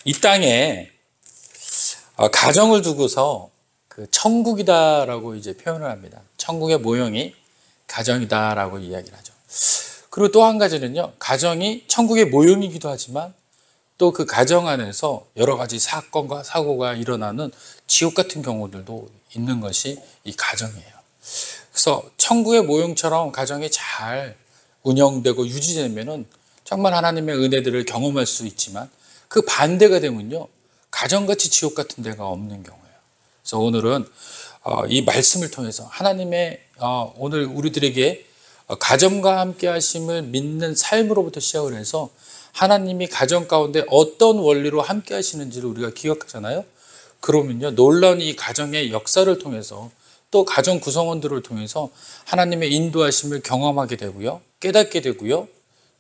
이 땅에 가정을 두고서 그 천국이다라고 이제 표현을 합니다. 천국의 모형이 가정이다라고 이야기를 하죠. 그리고 또 한 가지는요, 가정이 천국의 모형이기도 하지만 또 그 가정 안에서 여러 가지 사건과 사고가 일어나는 지옥 같은 경우들도 있는 것이 이 가정이에요. 그래서 천국의 모형처럼 가정이 잘 운영되고 유지되면은 정말 하나님의 은혜들을 경험할 수 있지만 그 반대가 되면요, 가정같이 지옥 같은 데가 없는 경우예요. 그래서 오늘은 이 말씀을 통해서 하나님의 오늘 우리들에게 가정과 함께 하심을 믿는 삶으로부터 시작을 해서 하나님이 가정 가운데 어떤 원리로 함께 하시는지를 우리가 기억하잖아요. 그러면요, 놀라운 이 가정의 역사를 통해서 또 가정 구성원들을 통해서 하나님의 인도하심을 경험하게 되고요, 깨닫게 되고요,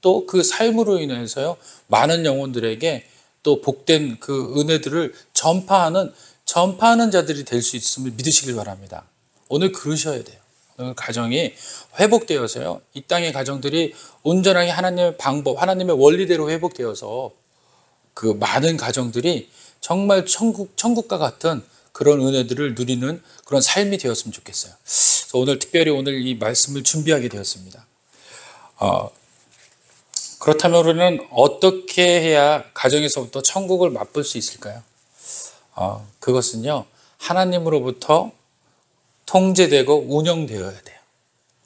또 그 삶으로 인해서요, 많은 영혼들에게 또 복된 그 은혜들을 전파하는 자들이 될 수 있음을 믿으시길 바랍니다. 오늘 그러셔야 돼요. 오늘 가정이 회복되어서요, 이 땅의 가정들이 온전하게 하나님의 방법, 하나님의 원리대로 회복되어서 그 많은 가정들이 정말 천국과 같은 그런 은혜들을 누리는 그런 삶이 되었으면 좋겠어요. 그래서 오늘 특별히 오늘 이 말씀을 준비하게 되었습니다. 그렇다면 우리는 어떻게 해야 가정에서부터 천국을 맛볼 수 있을까요? 그것은요, 하나님으로부터 통제되고 운영되어야 돼요.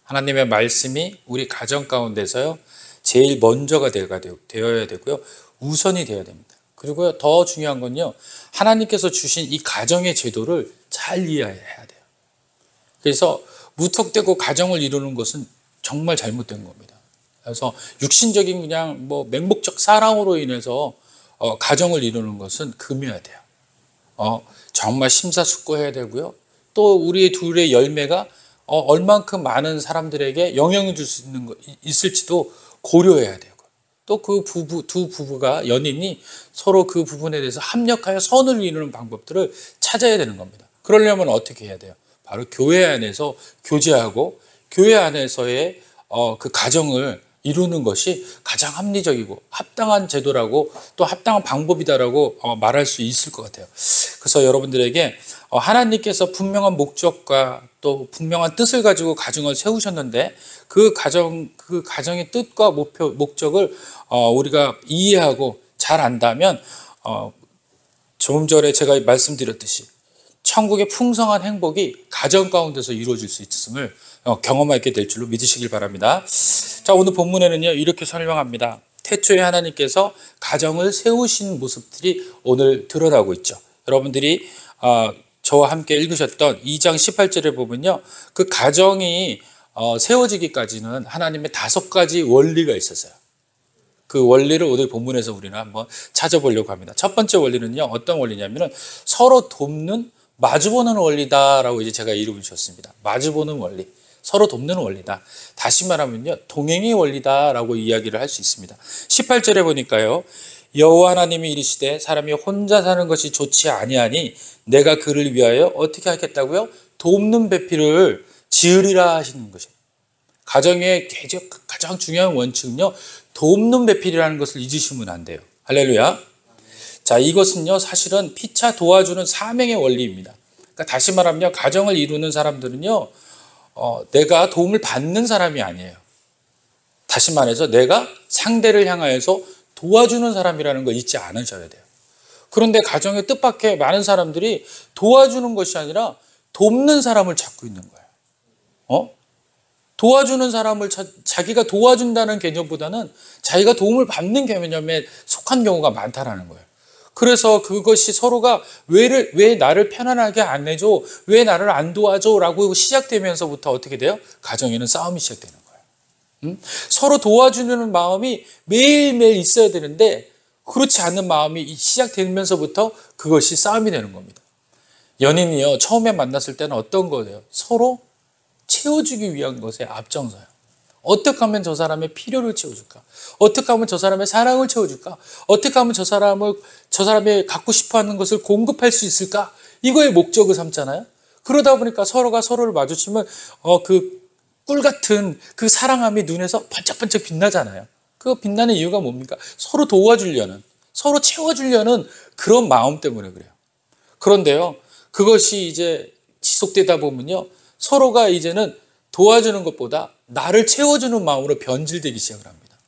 하나님의 말씀이 우리 가정 가운데서요, 제일 먼저가 되어야 되고요, 우선이 되어야 됩니다. 그리고 더 중요한 건요, 하나님께서 주신 이 가정의 제도를 잘 이해해야 돼요. 그래서 무턱대고 가정을 이루는 것은 정말 잘못된 겁니다. 그래서 육신적인 그냥 맹목적 사랑으로 인해서 가정을 이루는 것은 금해야 돼요. 정말 심사숙고해야 되고요. 또 우리 둘의 열매가 얼만큼 많은 사람들에게 영향을 줄 수 있을지도 고려해야 되고, 또 그 두 부부가 연인이 서로 그 부분에 대해서 합력하여 선을 이루는 방법들을 찾아야 되는 겁니다. 그러려면 어떻게 해야 돼요? 바로 교회 안에서 교제하고 교회 안에서의 그 가정을 이루는 것이 가장 합리적이고 합당한 제도라고 또 합당한 방법이다라고 말할 수 있을 것 같아요. 그래서 여러분들에게 하나님께서 분명한 목적과 또 분명한 뜻을 가지고 가정을 세우셨는데 그 가정의 뜻과 목적을 우리가 이해하고 잘 안다면 조금 전에 제가 말씀드렸듯이 천국의 풍성한 행복이 가정 가운데서 이루어질 수 있음을 경험하게 될 줄로 믿으시길 바랍니다. 자, 오늘 본문에는요, 이렇게 설명합니다. 태초에 하나님께서 가정을 세우신 모습들이 오늘 드러나고 있죠. 여러분들이 저와 함께 읽으셨던 2장 18절에 보면요, 그 가정이 세워지기까지는 하나님의 5가지 원리가 있었어요. 그 원리를 오늘 본문에서 우리는 한번 찾아보려고 합니다. 첫 번째 원리는요, 어떤 원리냐면은 서로 돕는 마주보는 원리다라고 이제 제가 이름을 줬습니다. 마주보는 원리, 서로 돕는 원리다. 다시 말하면요, 동행의 원리다라고 이야기를 할 수 있습니다. 18절에 보니까요, 여호와 하나님이 이르시되 사람이 혼자 사는 것이 좋지 아니하니 내가 그를 위하여 어떻게 하겠다고요? 돕는 배필을 지으리라 하시는 것이에요. 가정의 가장 중요한 원칙은요, 돕는 배필이라는 것을 잊으시면 안 돼요. 할렐루야. 자, 이것은요, 사실은 피차 도와주는 사명의 원리입니다. 그러니까 다시 말하면 가정을 이루는 사람들은요, 내가 도움을 받는 사람이 아니에요. 다시 말해서 내가 상대를 향하여서 도와주는 사람이라는 거 잊지 않으셔야 돼요. 그런데 가정의 뜻밖의 많은 사람들이 도와주는 것이 아니라 돕는 사람을 찾고 있는 거예요. 도와주는 사람을 자기가 도와준다는 개념보다는 자기가 도움을 받는 개념에 속한 경우가 많다라는 거예요. 그래서 그것이 서로가 왜 나를 편안하게 안 해줘? 왜 나를 안 도와줘? 라고 시작되면서부터 어떻게 돼요? 가정에는 싸움이 시작되는 거예요. 서로 도와주는 마음이 매일매일 있어야 되는데 그렇지 않은 마음이 시작되면서부터 그것이 싸움이 되는 겁니다. 연인이요, 처음에 만났을 때는 어떤 거예요? 서로 채워주기 위한 것에 앞장서요. 어떻게 하면 저 사람의 필요를 채워줄까? 어떻게 하면 저 사람의 사랑을 채워줄까? 어떻게 하면 저 사람이 갖고 싶어하는 것을 공급할 수 있을까? 이거의 목적을 삼잖아요. 그러다 보니까 서로가 서로를 마주치면 그 꿀 같은 그 사랑함이 눈에서 반짝반짝 빛나잖아요. 그 빛나는 이유가 뭡니까? 서로 도와주려는, 서로 채워주려는 그런 마음 때문에 그래요. 그런데요, 그것이 이제 지속되다 보면요, 서로가 이제는 도와주는 것보다 나를 채워주는 마음으로 변질되기 시작을 합니다.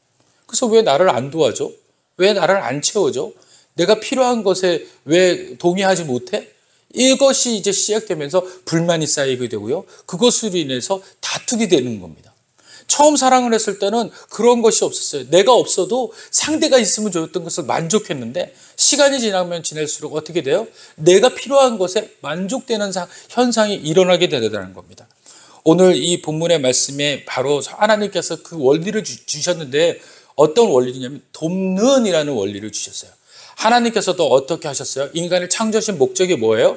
그래서 왜 나를 안 도와줘? 왜 나를 안 채워줘? 내가 필요한 것에 왜 동의하지 못해? 이것이 이제 시작되면서 불만이 쌓이게 되고요, 그것으로 인해서 다투게 되는 겁니다. 처음 사랑을 했을 때는 그런 것이 없었어요. 내가 없어도 상대가 있으면 좋았던 것을 만족했는데, 시간이 지나면 지날수록 어떻게 돼요? 내가 필요한 것에 만족되는 현상이 일어나게 되는 겁니다. 오늘 이 본문의 말씀에 바로 하나님께서 그 원리를 주셨는데, 어떤 원리냐면 돕는이라는 원리를 주셨어요. 하나님께서도 어떻게 하셨어요? 인간을 창조하신 목적이 뭐예요?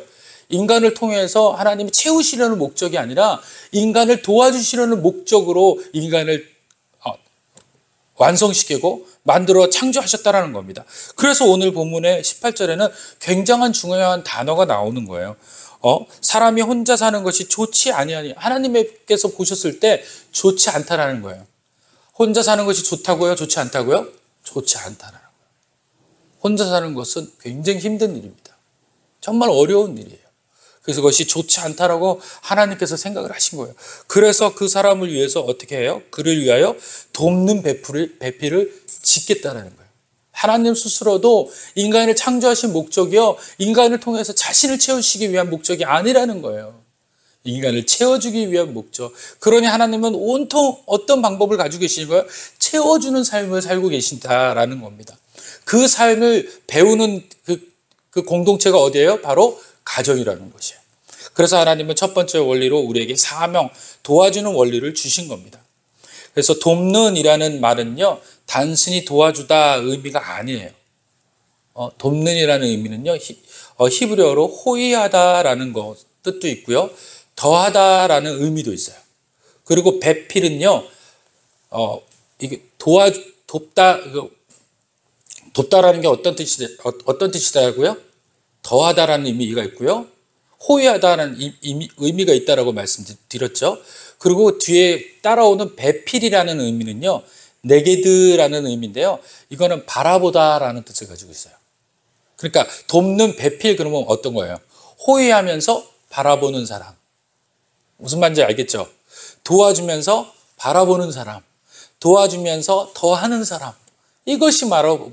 인간을 통해서 하나님이 채우시려는 목적이 아니라 인간을 도와주시려는 목적으로 인간을 완성시키고 만들어 창조하셨다라는 겁니다. 그래서 오늘 본문의 18절에는 굉장한 중요한 단어가 나오는 거예요. 사람이 혼자 사는 것이 좋지 아니하니, 하나님께서 보셨을 때 좋지 않다라는 거예요. 혼자 사는 것이 좋다고요? 좋지 않다고요? 좋지 않다라는 거예요. 혼자 사는 것은 굉장히 힘든 일입니다. 정말 어려운 일이에요. 그래서 그것이 좋지 않다라고 하나님께서 생각을 하신 거예요. 그래서 그 사람을 위해서 어떻게 해요? 그를 위하여 돕는 배필을 짓겠다라는 거예요. 하나님 스스로도 인간을 창조하신 목적이요, 인간을 통해서 자신을 채우시기 위한 목적이 아니라는 거예요. 인간을 채워주기 위한 목적. 그러니 하나님은 온통 어떤 방법을 가지고 계시는 거예요? 채워주는 삶을 살고 계신다라는 겁니다. 그 삶을 배우는 그 공동체가 어디예요? 바로 가정이라는 것이에요. 그래서 하나님은 첫 번째 원리로 우리에게 사명, 도와주는 원리를 주신 겁니다. 그래서 돕는이라는 말은요, 단순히 도와주다 의미가 아니에요. 돕는이라는 의미는요, 히브리어로 호의하다라는 것 뜻도 있고요, 더하다라는 의미도 있어요. 그리고 배필은요, 이게 돕다라는 게 어떤 뜻이다고요? 더하다라는 의미가 있고요, 호의하다라는 의미가 있다라고 말씀드렸죠. 그리고 뒤에 따라오는 배필이라는 의미는요, 네게드라는 의미인데요, 이거는 바라보다라는 뜻을 가지고 있어요. 그러니까 돕는 배필, 그러면 어떤 거예요? 호의하면서 바라보는 사람. 무슨 말인지 알겠죠? 도와주면서 바라보는 사람, 도와주면서 더하는 사람. 이것이 바로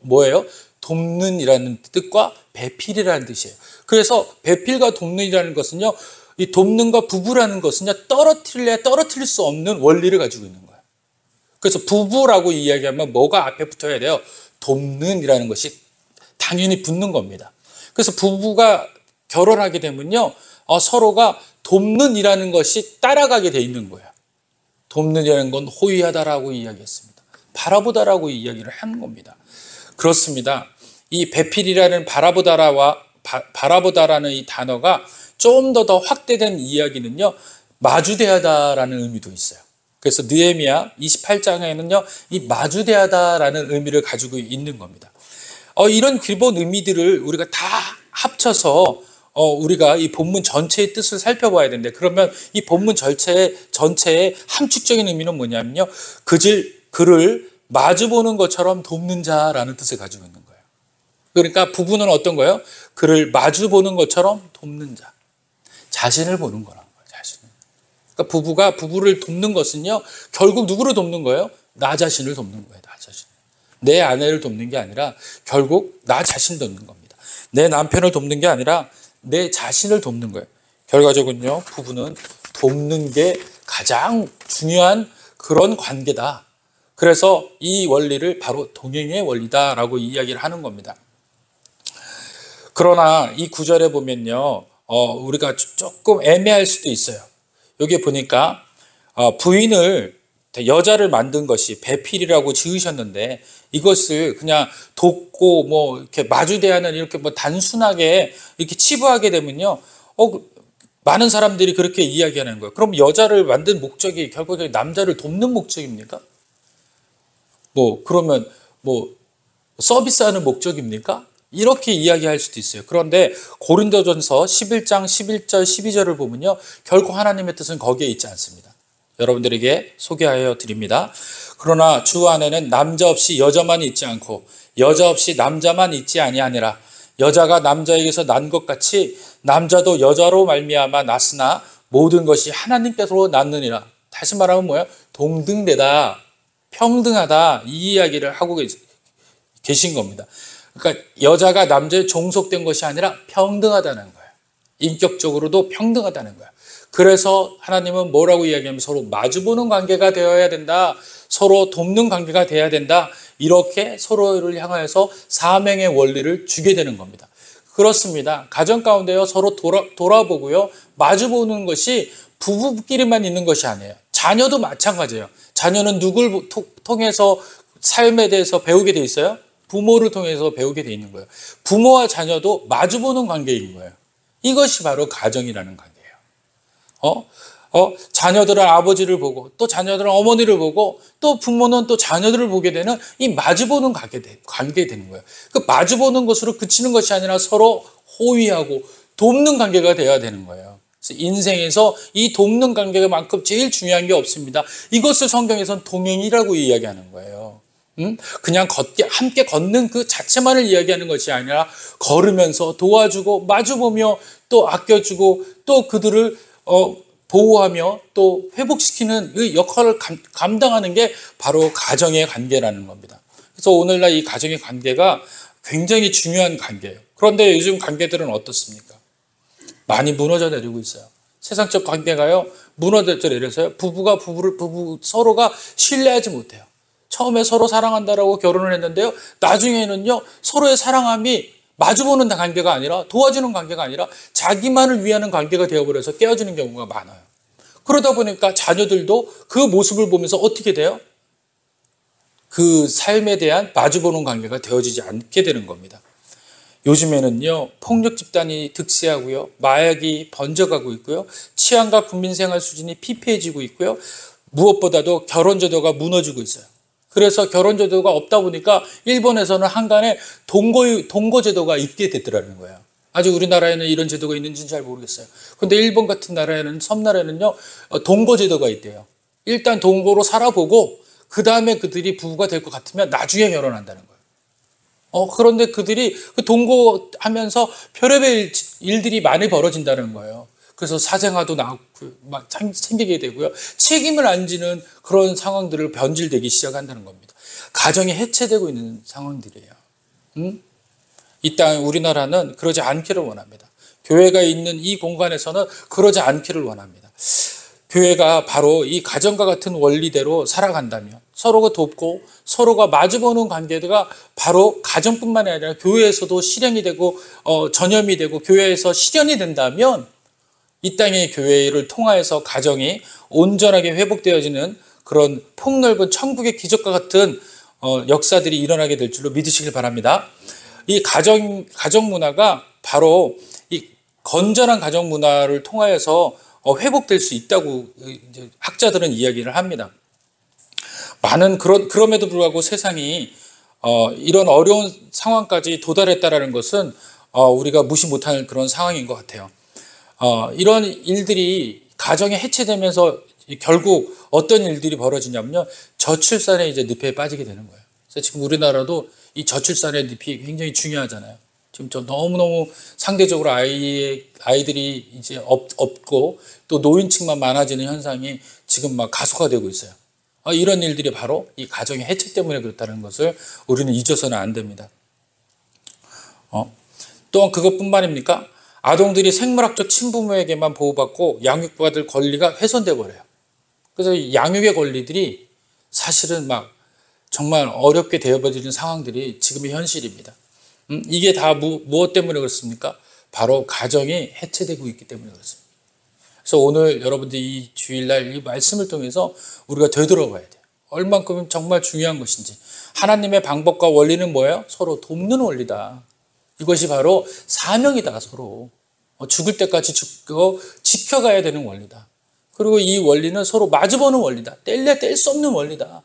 뭐예요? 돕는이라는 뜻과 배필이라는 뜻이에요. 그래서 배필과 돕는이라는 것은요, 이 돕는과 부부라는 것은요, 떨어뜨릴 수 없는 원리를 가지고 있는 거예요. 그래서 부부라고 이야기하면 뭐가 앞에 붙어야 돼요? 돕는이라는 것이 당연히 붙는 겁니다. 그래서 부부가 결혼하게 되면요, 서로가 돕는이라는 것이 따라가게 돼 있는 거예요. 돕는이라는 건 호의하다라고 이야기했습니다. 바라보다라고 이야기를 하는 겁니다. 그렇습니다. 이 배필이라는 바라보다라는 이 단어가 좀 더 확대된 이야기는요, 마주대하다라는 의미도 있어요. 그래서 느헤미야 28장에는요, 이 마주대하다라는 의미를 가지고 있는 겁니다. 이런 기본 의미들을 우리가 다 합쳐서 우리가 이 본문 전체의 뜻을 살펴봐야 되는데, 그러면 이 본문 전체의 함축적인 의미는 뭐냐면요, 그를 마주보는 것처럼 돕는 자라는 뜻을 가지고 있는 거예요. 그러니까 부부는 어떤 거예요? 그를 마주보는 것처럼 돕는 자. 자신을 보는 거라는 거예요. 자신을. 그러니까 부부가 부부를 돕는 것은요, 결국 누구를 돕는 거예요? 나 자신을 돕는 거예요. 나 자신. 내 아내를 돕는 게 아니라 결국 나 자신을 돕는 겁니다. 내 남편을 돕는 게 아니라 내 자신을 돕는 거예요. 결과적으로는요, 부부는 돕는 게 가장 중요한 그런 관계다. 그래서 이 원리를 바로 동행의 원리다라고 이야기를 하는 겁니다. 그러나 이 구절에 보면요, 우리가 조금 애매할 수도 있어요. 여기 보니까 부인을, 여자를 만든 것이 배필이라고 지으셨는데, 이것을 그냥 돕고 뭐 이렇게 마주대하는, 이렇게 뭐 단순하게 이렇게 치부하게 되면요, 많은 사람들이 그렇게 이야기하는 거예요. 그럼 여자를 만든 목적이 결국에 남자를 돕는 목적입니까? 그러면 서비스하는 목적입니까? 이렇게 이야기할 수도 있어요. 그런데 고린도전서 11장 11절 12절을 보면요, 결코 하나님의 뜻은 거기에 있지 않습니다. 여러분들에게 소개하여 드립니다. 그러나 주 안에는 남자 없이 여자만 있지 않고 여자 없이 남자만 있지 아니하니라. 여자가 남자에게서 난 것 같이 남자도 여자로 말미암아 났으나 모든 것이 하나님께서 낳느니라. 다시 말하면 뭐야? 동등되다, 평등하다, 이 이야기를 하고 계신 겁니다. 그러니까 여자가 남자에 종속된 것이 아니라 평등하다는 거예요. 인격적으로도 평등하다는 거예요. 그래서 하나님은 뭐라고 이야기하면 서로 마주보는 관계가 되어야 된다. 서로 돕는 관계가 돼야 된다. 이렇게 서로를 향하여서 사명의 원리를 주게 되는 겁니다. 그렇습니다. 가정 가운데요, 서로 돌아보고요, 마주보는 것이 부부끼리만 있는 것이 아니에요. 자녀도 마찬가지예요. 자녀는 누굴 통해서 삶에 대해서 배우게 돼 있어요? 부모를 통해서 배우게 돼 있는 거예요. 부모와 자녀도 마주보는 관계인 거예요. 이것이 바로 가정이라는 관계예요. 자녀들은 아버지를 보고, 또 자녀들은 어머니를 보고, 또 부모는 또 자녀들을 보게 되는 이 마주보는 관계 되는 거예요. 그 마주보는 것으로 그치는 것이 아니라 서로 호위하고 돕는 관계가 되어야 되는 거예요. 그래서 인생에서 이 돕는 관계만큼 제일 중요한 게 없습니다. 이것을 성경에서는 동행이라고 이야기하는 거예요. 그냥 함께 걷는 그 자체만을 이야기하는 것이 아니라 걸으면서 도와주고 마주보며 또 아껴주고 또 그들을 보호하며 또 회복시키는 그 역할을 감당하는 게 바로 가정의 관계라는 겁니다. 그래서 오늘날 이 가정의 관계가 굉장히 중요한 관계예요. 그런데 요즘 관계들은 어떻습니까? 많이 무너져 내리고 있어요. 세상적 관계가요, 무너져 내려서요, 부부 서로가 신뢰하지 못해요. 처음에 서로 사랑한다라고 결혼을 했는데요, 나중에는요, 서로의 사랑함이 마주보는 관계가 아니라, 도와주는 관계가 아니라 자기만을 위하는 관계가 되어버려서 깨어지는 경우가 많아요. 그러다 보니까 자녀들도 그 모습을 보면서 어떻게 돼요? 그 삶에 대한 마주보는 관계가 되어지지 않게 되는 겁니다. 요즘에는요, 폭력 집단이 득세하고요, 마약이 번져가고 있고요, 치안과 국민생활 수준이 피폐해지고 있고요, 무엇보다도 결혼제도가 무너지고 있어요. 그래서 결혼제도가 없다 보니까 일본에서는 한간에 동거제도가 있게 됐더라는 거예요. 아직 우리나라에는 이런 제도가 있는지는 잘 모르겠어요. 그런데 일본 같은 나라에는, 섬나라에는요, 동거제도가 있대요. 일단 동거로 살아보고 그 다음에 그들이 부부가 될 것 같으면 나중에 결혼한다는 거예요. 그런데 그들이 그 동거하면서 별의별 일들이 많이 벌어진다는 거예요. 그래서 사생아도 막 생기게 되고요. 책임을 안 지는 그런 상황들을 변질되기 시작한다는 겁니다. 가정이 해체되고 있는 상황들이에요. 이 땅 우리나라는 그러지 않기를 원합니다. 교회가 있는 이 공간에서는 그러지 않기를 원합니다. 교회가 바로 이 가정과 같은 원리대로 살아간다면 서로가 돕고 서로가 마주보는 관계가 바로 가정뿐만 아니라 교회에서도 실현이 되고 전염이 되고 교회에서 실현이 된다면 이 땅의 교회를 통하여서 가정이 온전하게 회복되어지는 그런 폭넓은 천국의 기적과 같은 역사들이 일어나게 될 줄로 믿으시길 바랍니다. 이 가정 문화가 바로 이 건전한 가정 문화를 통하여서 회복될 수 있다고 이제 학자들은 이야기를 합니다. 그럼에도 불구하고 세상이 이런 어려운 상황까지 도달했다라는 것은 우리가 무시 못할 그런 상황인 것 같아요. 이런 일들이 가정이 해체되면서 결국 어떤 일들이 벌어지냐면요, 저출산의 이제 늪에 빠지게 되는 거예요. 그래서 지금 우리나라도 이 저출산의 늪이 굉장히 중요하잖아요. 지금 너무너무 상대적으로 아이들이 이제 없고 또 노인층만 많아지는 현상이 지금 막 가속화되고 있어요. 이런 일들이 바로 이 가정의 해체 때문에 그렇다는 것을 우리는 잊어서는 안 됩니다. 또한 그것뿐만입니까? 아동들이 생물학적 친부모에게만 보호받고 양육받을 권리가 훼손돼 버려요. 그래서 양육의 권리들이 사실은 막 정말 어렵게 되어버리는 상황들이 지금의 현실입니다. 이게 다 무엇 때문에 그렇습니까? 바로 가정이 해체되고 있기 때문에 그렇습니다. 그래서 오늘 여러분들이 이 주일날 이 말씀을 통해서 우리가 되돌아봐야 돼요. 얼만큼 정말 중요한 것인지. 하나님의 방법과 원리는 뭐예요? 서로 돕는 원리다. 이것이 바로 사명이다. 서로 죽을 때까지 지켜가야 되는 원리다. 그리고 이 원리는 서로 마주보는 원리다. 뗄 수 없는 원리다.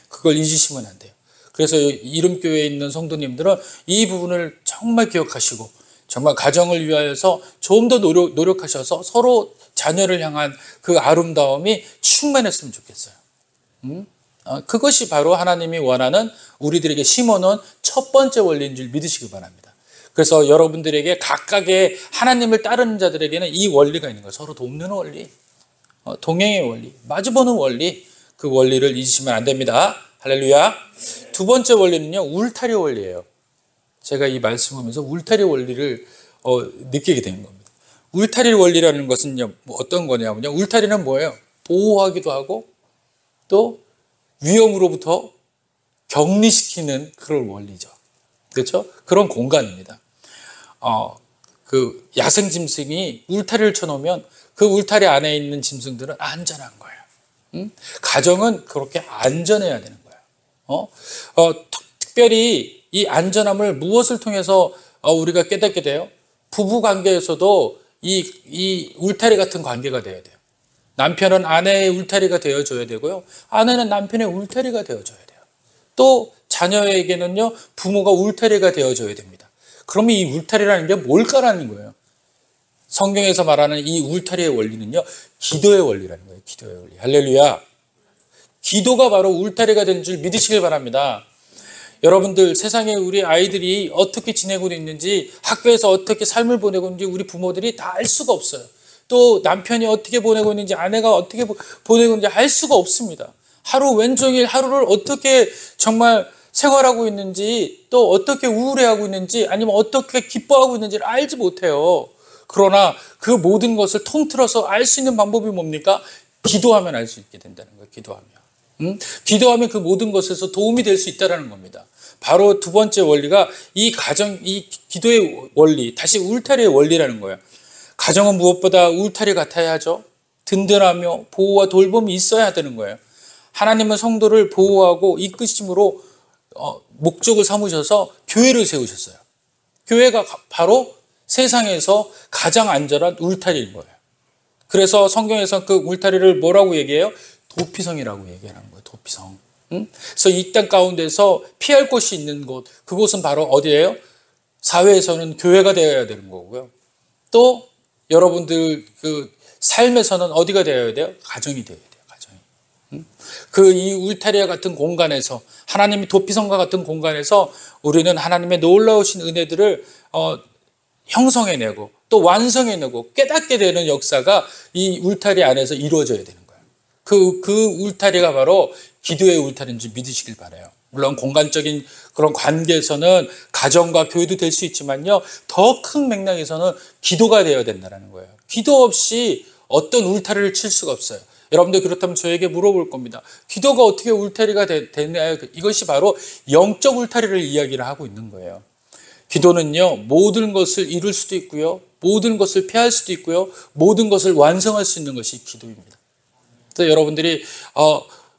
그걸 잊으시면 안 돼요. 그래서 이름교회에 있는 성도님들은 이 부분을 정말 기억하시고 정말 가정을 위하여서 좀 더 노력하셔서 서로 자녀를 향한 그 아름다움이 충만했으면 좋겠어요. 그것이 바로 하나님이 원하는 우리들에게 심어놓은 첫 번째 원리인 줄 믿으시기 바랍니다. 그래서 여러분들에게 각각의 하나님을 따르는 자들에게는 이 원리가 있는 거예요. 서로 돕는 원리, 동행의 원리, 마주보는 원리, 그 원리를 잊으시면 안 됩니다. 할렐루야. 두 번째 원리는요, 울타리 원리예요. 제가 이 말씀하면서 울타리 원리를 느끼게 되는 겁니다. 울타리 원리라는 것은요, 어떤 거냐면요, 울타리는 뭐예요? 보호하기도 하고 또 위험으로부터 격리시키는 그런 원리죠. 그렇죠? 그런 공간입니다. 그 야생 짐승이 울타리를 쳐놓으면 그 울타리 안에 있는 짐승들은 안전한 거예요. 가정은 그렇게 안전해야 되는 거예요. 특별히 이 안전함을 무엇을 통해서 우리가 깨닫게 돼요? 부부 관계에서도 이 울타리 같은 관계가 되어야 돼요. 남편은 아내의 울타리가 되어줘야 되고요. 아내는 남편의 울타리가 되어줘야 돼요. 또 자녀에게는요, 부모가 울타리가 되어줘야 됩니다. 그러면 이 울타리라는 게 뭘까라는 거예요. 성경에서 말하는 이 울타리의 원리는요, 기도의 원리라는 거예요. 기도의 원리. 할렐루야. 기도가 바로 울타리가 되는 줄 믿으시길 바랍니다. 여러분들, 세상에 우리 아이들이 어떻게 지내고 있는지, 학교에서 어떻게 삶을 보내고 있는지 우리 부모들이 다 알 수가 없어요. 또 남편이 어떻게 보내고 있는지, 아내가 어떻게 보내고 있는지 알 수가 없습니다. 하루 왼종일 하루를 어떻게 정말 생활하고 있는지, 또 어떻게 우울해하고 있는지, 아니면 어떻게 기뻐하고 있는지를 알지 못해요. 그러나 그 모든 것을 통틀어서 알 수 있는 방법이 뭡니까? 기도하면 알 수 있게 된다는 거예요. 기도하면 그 모든 것에서 도움이 될 수 있다는 겁니다. 바로 두 번째 원리가 이 기도의 원리, 다시 울타리의 원리라는 거예요. 가정은 무엇보다 울타리 같아야 하죠. 든든하며 보호와 돌봄이 있어야 되는 거예요. 하나님은 성도를 보호하고 이끄심으로 목적을 삼으셔서 교회를 세우셨어요. 교회가 바로 세상에서 가장 안전한 울타리인 거예요. 그래서 성경에서 그 울타리를 뭐라고 얘기해요? 도피성이라고 얘기하는 거예요. 도피성. 그래서 이 땅 가운데서 피할 곳이 있는 곳, 그곳은 바로 어디예요? 사회에서는 교회가 되어야 되는 거고요. 또 여러분들 그 삶에서는 어디가 되어야 돼요? 가정이 되어야 돼요. 가정이. 그 이 울타리와 같은 공간에서, 하나님이 도피성과 같은 공간에서 우리는 하나님의 놀라우신 은혜들을 형성해내고 또 완성해내고 깨닫게 되는 역사가 이 울타리 안에서 이루어져야 되는 거예요. 그 울타리가 바로 기도의 울타리인 줄 믿으시길 바라요. 물론 공간적인 그런 관계에서는 가정과 교회도 될 수 있지만요, 더 큰 맥락에서는 기도가 되어야 된다는 거예요. 기도 없이 어떤 울타리를 칠 수가 없어요. 여러분들 그렇다면 저에게 물어볼 겁니다. 기도가 어떻게 울타리가 되나요? 이것이 바로 영적 울타리를 이야기를 하고 있는 거예요. 기도는요, 모든 것을 이룰 수도 있고요, 모든 것을 피할 수도 있고요, 모든 것을 완성할 수 있는 것이 기도입니다. 그래서 여러분들이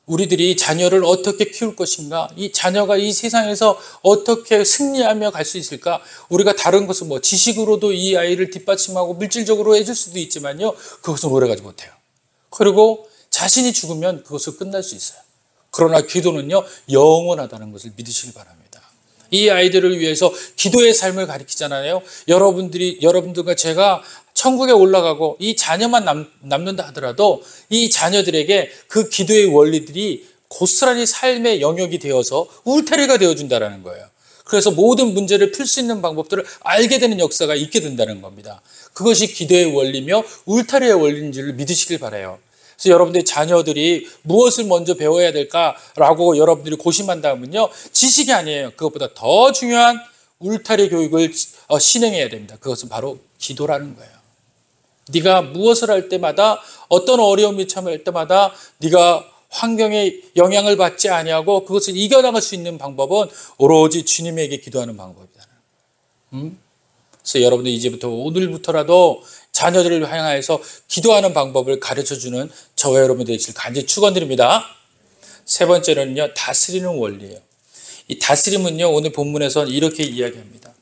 우리들이 자녀를 어떻게 키울 것인가, 이 자녀가 이 세상에서 어떻게 승리하며 갈 수 있을까, 우리가 다른 것은 지식으로도 이 아이를 뒷받침하고 물질적으로 해줄 수도 있지만요, 그것은 오래가지 못해요. 그리고 자신이 죽으면 그것을 끝날 수 있어요. 그러나 기도는요, 영원하다는 것을 믿으시기 바랍니다. 이 아이들을 위해서 기도의 삶을 가르치잖아요. 여러분들과 제가 천국에 올라가고 이 자녀만 남는다 하더라도 이 자녀들에게 그 기도의 원리들이 고스란히 삶의 영역이 되어서 울타리가 되어준다는 거예요. 그래서 모든 문제를 풀 수 있는 방법들을 알게 되는 역사가 있게 된다는 겁니다. 그것이 기도의 원리며 울타리의 원리인 줄 믿으시길 바라요. 그래서 여러분들의 자녀들이 무엇을 먼저 배워야 될까라고 여러분들이 고심한다면요, 지식이 아니에요. 그것보다 더 중요한 울타리 교육을 실행해야 됩니다. 그것은 바로 기도라는 거예요. 네가 무엇을 할 때마다, 어떤 어려움이 참을 때마다 네가 환경에 영향을 받지 아니하고 그것을 이겨나갈 수 있는 방법은 오로지 주님에게 기도하는 방법이다. 그래서 여러분들 이제부터, 오늘부터라도 자녀들을 향하여서 기도하는 방법을 가르쳐주는 저와 여러분들 되시길 간절히 축원드립니다. 세 번째는요, 다스리는 원리예요. 이 다스림은요, 오늘 본문에서 이렇게 이야기합니다.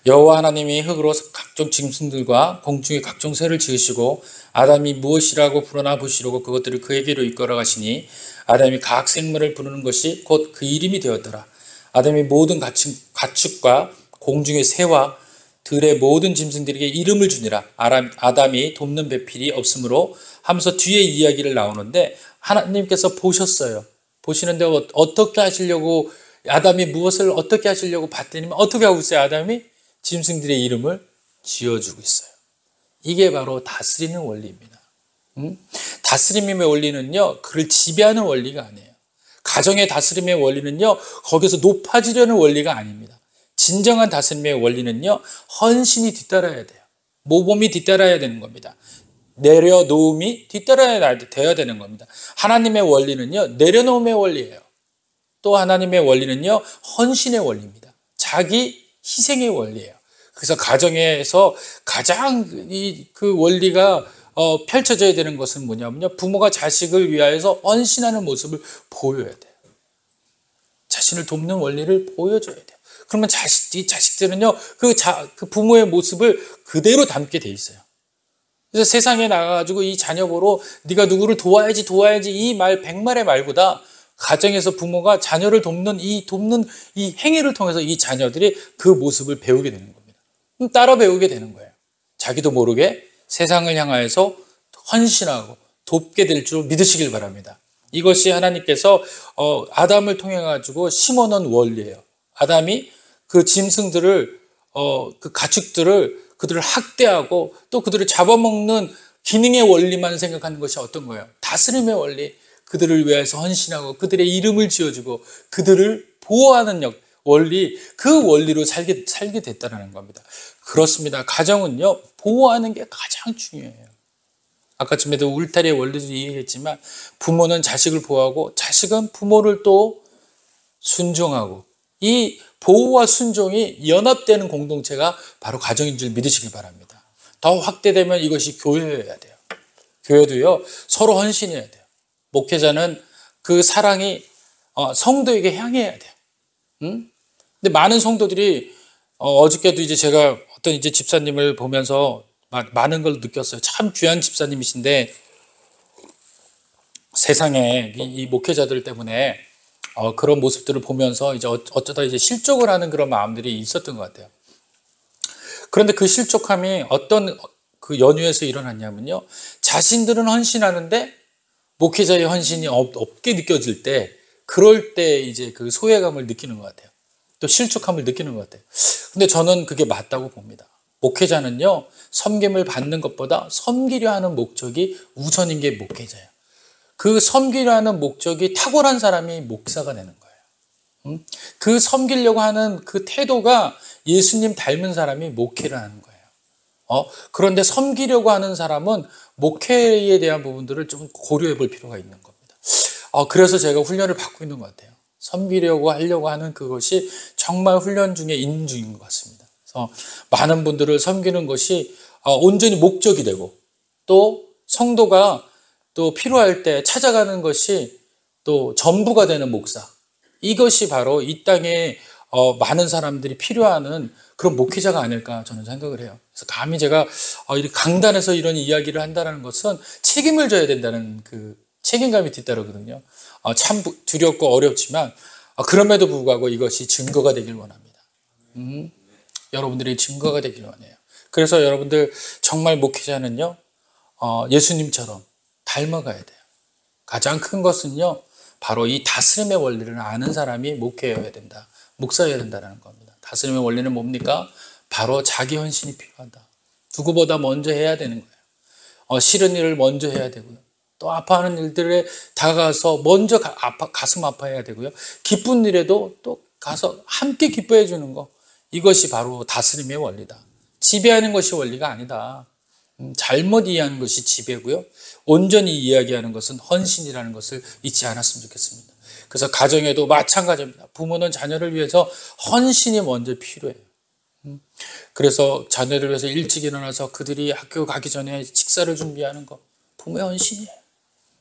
여호와 하나님이 흙으로 각종 짐승들과 공중의 각종 새를 지으시고 아담이 무엇이라고 불어나 보시려고 그것들을 그에게로 이끌어 가시니 아담이 각 생물을 부르는 것이 곧 그 이름이 되었더라. 아담이 모든 가축과 공중의 새와 들의 모든 짐승들에게 이름을 주니라. 아담이 돕는 배필이 없으므로 하면서 뒤에 이야기를 나오는데, 하나님께서 보셨어요. 보시는데 어떻게 하시려고 아담이 무엇을 어떻게 하시려고 봤더니 어떻게 하고 있어요? 아담이 짐승들의 이름을 지어주고 있어요. 이게 바로 다스리는 원리입니다. 다스림의 원리는요, 그를 지배하는 원리가 아니에요. 가정의 다스림의 원리는요, 거기서 높아지려는 원리가 아닙니다. 진정한 다스림의 원리는요, 헌신이 뒤따라야 돼요. 모범이 뒤따라야 되는 겁니다. 내려놓음이 뒤따라야 돼야 되는 겁니다. 하나님의 원리는요, 내려놓음의 원리예요. 또 하나님의 원리는요, 헌신의 원리입니다. 자기 희생의 원리예요. 그래서 가정에서 가장 그 원리가 펼쳐져야 되는 것은 뭐냐면요, 부모가 자식을 위하여서 헌신하는 모습을 보여야 돼요. 자신을 돕는 원리를 보여줘야 돼요. 그러면 자식들은요, 그 부모의 모습을 그대로 담게 돼 있어요. 그래서 세상에 나가가지고 이 자녀 보러 네가 누구를 도와야지 이 말 100말의 말보다 가정에서 부모가 자녀를 돕는 이 행위를 통해서 이 자녀들이 그 모습을 배우게 되는 겁니다. 따라 배우게 되는 거예요. 자기도 모르게 세상을 향하여서 헌신하고 돕게 될 줄 믿으시길 바랍니다. 이것이 하나님께서 아담을 통해 가지고 심어놓은 원리예요. 아담이 그 짐승들을 그 가축들을 그들을 학대하고 또 그들을 잡아먹는 기능의 원리만 생각하는 것이 어떤 거예요? 다스림의 원리. 그들을 위해서 헌신하고 그들의 이름을 지어주고 그들을 보호하는 원리, 그 원리로 살게 됐다는 겁니다. 그렇습니다. 가정은요, 보호하는 게 가장 중요해요. 아까쯤에도 울타리의 원리도 얘기했지만 부모는 자식을 보호하고 자식은 부모를 또 순종하고 이 보호와 순종이 연합되는 공동체가 바로 가정인 줄 믿으시길 바랍니다. 더 확대되면 이것이 교회여야 돼요. 교회도요, 서로 헌신해야 돼요. 목회자는 그 사랑이 성도에게 향해야 돼요. 근데 많은 성도들이 어저께도 이제 제가 어떤 이제 집사님을 보면서 많은 걸 느꼈어요. 참 귀한 집사님이신데 세상에 이 목회자들 때문에 그런 모습들을 보면서 이제 어쩌다 이제 실족을 하는 그런 마음들이 있었던 것 같아요. 그런데 그 실족함이 어떤 그 연유에서 일어났냐면요, 자신들은 헌신하는데 목회자의 헌신이 없게 느껴질 때, 그럴 때 이제 그 소외감을 느끼는 것 같아요. 또 실족함을 느끼는 것 같아요. 근데 저는 그게 맞다고 봅니다. 목회자는요, 섬김을 받는 것보다 섬기려 하는 목적이 우선인 게 목회자예요. 그 섬기려 하는 목적이 탁월한 사람이 목사가 되는 거예요. 그 섬기려고 하는 그 태도가 예수님 닮은 사람이 목회를 하는 거예요. 그런데 섬기려고 하는 사람은 목회에 대한 부분들을 좀 고려해 볼 필요가 있는 겁니다. 그래서 제가 훈련을 받고 있는 것 같아요. 섬기려고 하려고 하는 그것이 정말 훈련 중에 있는 중인 것 같습니다. 그래서 많은 분들을 섬기는 것이 온전히 목적이 되고, 또 성도가 또 필요할 때 찾아가는 것이 또 전부가 되는 목사. 이것이 바로 이 땅에 많은 사람들이 필요하는 그런 목회자가 아닐까 저는 생각을 해요. 그래서 감히 제가 이렇게 강단에서 이런 이야기를 한다는 것은 책임을 져야 된다는 그 책임감이 뒤따르거든요. 참 두렵고 어렵지만 그럼에도 불구하고 이것이 증거가 되길 원합니다. 여러분들이 증거가 되길 원해요. 그래서 여러분들 정말 목회자는요, 예수님처럼 닮아가야 돼요. 가장 큰 것은요, 바로 이 다스림의 원리를 아는 사람이 목회여야 된다, 목사여야 된다는 겁니다. 다스림의 원리는 뭡니까? 바로 자기 헌신이 필요하다. 누구보다 먼저 해야 되는 거예요. 싫은 일을 먼저 해야 되고요. 또 아파하는 일들에 다가가서 먼저 가슴 아파해야 되고요. 기쁜 일에도 또 가서 함께 기뻐해 주는 거. 이것이 바로 다스림의 원리다. 지배하는 것이 원리가 아니다. 잘못 이해하는 것이 지배고요. 온전히 이야기하는 것은 헌신이라는 것을 잊지 않았으면 좋겠습니다. 그래서 가정에도 마찬가지입니다. 부모는 자녀를 위해서 헌신이 먼저 필요해요. 그래서 자녀를 위해서 일찍 일어나서 그들이 학교 가기 전에 식사를 준비하는 것, 부모의 헌신이에요.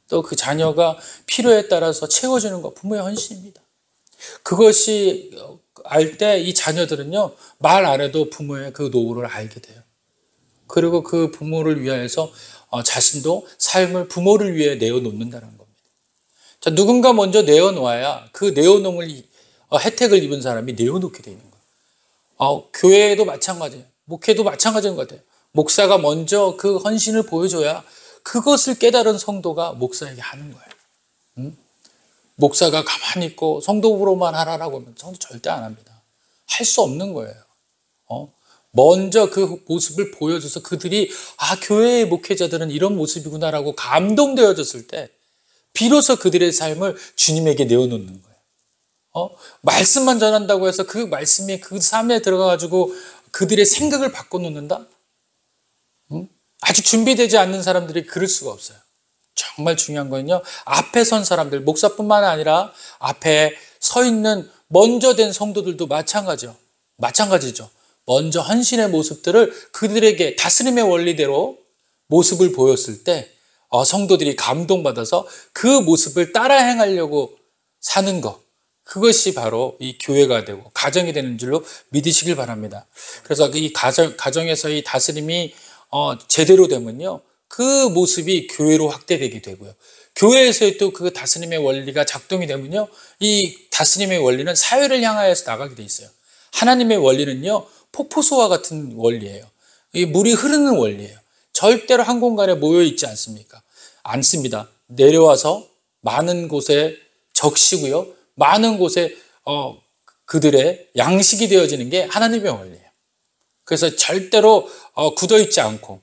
또 그 자녀가 필요에 따라서 채워주는 것, 부모의 헌신입니다. 그것이 알 때 이 자녀들은요, 말 안 해도 부모의 그 노고를 알게 돼요. 그리고 그 부모를 위하여서 자신도 삶을 부모를 위해 내어놓는다는 겁니다. 자, 누군가 먼저 내어놓아야 그 내어놓음을 혜택을 입은 사람이 내어놓게 되는 거예요. 교회도 마찬가지예요. 목회도 마찬가지인 것 같아요. 목사가 먼저 그 헌신을 보여줘야 그것을 깨달은 성도가 목사에게 하는 거예요. 목사가 가만히 있고 성도로만 하라라고 하면 저는 절대 안 합니다. 할 수 없는 거예요. 먼저 그 모습을 보여줘서 그들이 교회의 목회자들은 이런 모습이구나라고 감동되어졌을 때 비로소 그들의 삶을 주님에게 내어놓는 거예요. 말씀만 전한다고 해서 그 말씀이 그 삶에 들어가가지고 그들의 생각을 바꿔놓는다? 아직 준비되지 않는 사람들이 그럴 수가 없어요. 정말 중요한 거는요, 앞에 선 사람들, 목사뿐만 아니라 앞에 서 있는 먼저 된 성도들도 마찬가지죠. 먼저 헌신의 모습들을 그들에게 다스림의 원리대로 모습을 보였을 때 성도들이 감동받아서 그 모습을 따라 행하려고 사는 것, 그것이 바로 이 교회가 되고 가정이 되는 줄로 믿으시길 바랍니다. 그래서 이 가정에서 이 다스림이 제대로 되면요, 그 모습이 교회로 확대되게 되고요. 교회에서의 또 그 다스림의 원리가 작동이 되면요, 이 다스림의 원리는 사회를 향하여서 나가게 돼 있어요. 하나님의 원리는요, 폭포수와 같은 원리예요. 이 물이 흐르는 원리예요. 절대로 한 공간에 모여 있지 않습니다. 내려와서 많은 곳에 적시고요, 많은 곳에 그들의 양식이 되어지는 게 하나님의 원리예요. 그래서 절대로 굳어 있지 않고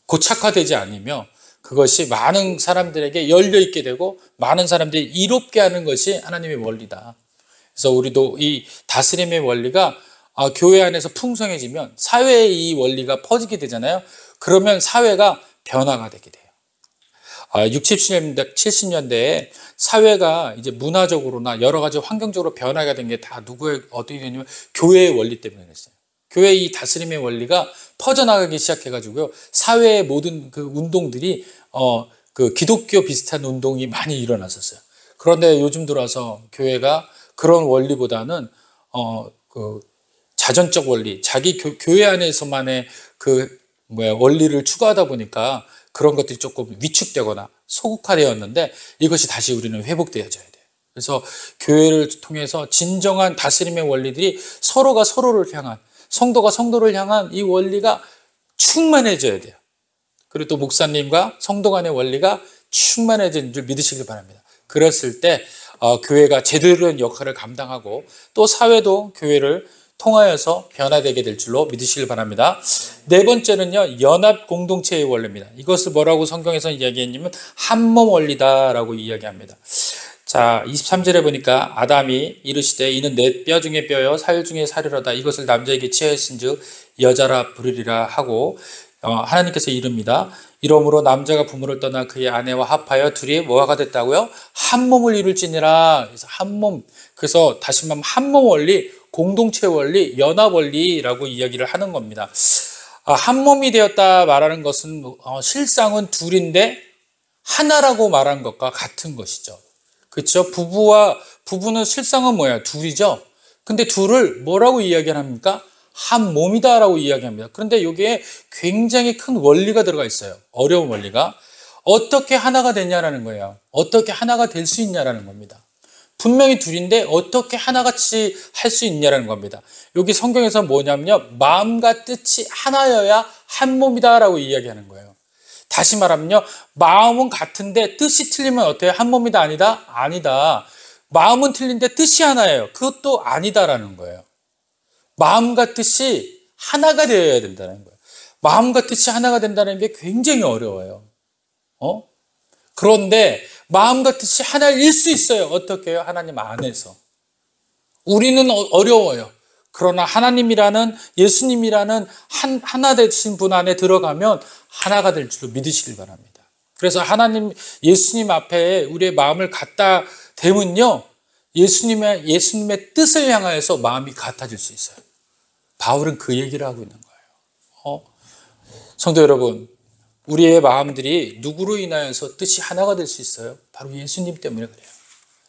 고착화되지 않으며 그것이 많은 사람들에게 열려 있게 되고 많은 사람들이 이롭게 하는 것이 하나님의 원리다. 그래서 우리도 이 다스림의 원리가 교회 안에서 풍성해지면 사회에 이 원리가 퍼지게 되잖아요. 그러면 사회가 변화가 되게 돼요. 60, 70년대에 사회가 이제 문화적으로나 여러 가지 환경적으로 변화가 된 게 다 어떻게 되냐면 교회의 원리 때문에 그랬어요. 교회의 이 다스림의 원리가 퍼져나가기 시작해가지고요, 사회의 모든 그 운동들이 그 기독교 비슷한 운동이 많이 일어났었어요. 그런데 요즘 들어서 교회가 그런 원리보다는 그 자전적 원리, 자기 교회 안에서만의 원리를 추구하다 보니까 그런 것들이 조금 위축되거나 소극화되었는데 이것이 다시 우리는 회복되어져야 돼요. 그래서 교회를 통해서 진정한 다스림의 원리들이 서로가 서로를 향한, 성도가 성도를 향한 이 원리가 충만해져야 돼요. 그리고 또 목사님과 성도 간의 원리가 충만해지는 줄 믿으시길 바랍니다. 그랬을 때 교회가 제대로 된 역할을 감당하고 또 사회도 교회를 통하여서 변화되게 될 줄로 믿으시길 바랍니다. 네 번째는요, 연합 공동체의 원리입니다. 이것을 뭐라고 성경에서 이야기했냐면 한몸 원리다라고 이야기합니다. 자, 23절에 보니까 아담이 이르시되 이는 내 뼈 중에 뼈요 살 중에 살이로다. 이것을 남자에게 취하였은즉 여자라 부르리라 하고 하나님께서 이릅니다. 이러므로 남자가 부모를 떠나 그의 아내와 합하여 둘이 뭐가 됐다고요? 한 몸을 이룰지니라. 그래서 한 몸. 그래서 다시 말하면 한 몸 원리, 공동체 원리, 연합 원리라고 이야기를 하는 겁니다. 한 몸이 되었다 말하는 것은 실상은 둘인데 하나라고 말한 것과 같은 것이죠. 그렇죠? 부부는 실상은 뭐야? 둘이죠. 근데 둘을 뭐라고 이야기를 합니까? 한 몸이다라고 이야기합니다. 그런데 여기에 굉장히 큰 원리가 들어가 있어요. 어려운 원리가. 어떻게 하나가 되냐라는 거예요. 어떻게 하나가 될 수 있냐라는 겁니다. 분명히 둘인데 어떻게 하나같이 할 수 있냐라는 겁니다. 여기 성경에서 뭐냐면요, 마음과 뜻이 하나여야 한 몸이다라고 이야기하는 거예요. 다시 말하면요, 마음은 같은데 뜻이 틀리면 어때요? 한 몸이다 아니다? 아니다. 마음은 틀린데 뜻이 하나예요. 그것도 아니다라는 거예요. 마음과 뜻이 하나가 되어야 된다는 거예요. 마음과 뜻이 하나가 된다는 게 굉장히 어려워요. 그런데 마음과 뜻이 하나일 수 있어요. 어떻게 해요? 하나님 안에서. 우리는 어려워요. 그러나 하나님이라는, 예수님이라는 하나 되신 분 안에 들어가면 하나가 될 줄로 믿으시길 바랍니다. 그래서 예수님 앞에 우리의 마음을 갖다 대면요, 예수님의 뜻을 향하여서 마음이 같아질 수 있어요. 바울은 그 얘기를 하고 있는 거예요. 성도 여러분, 우리의 마음들이 누구로 인하여서 뜻이 하나가 될 수 있어요? 바로 예수님 때문에 그래요.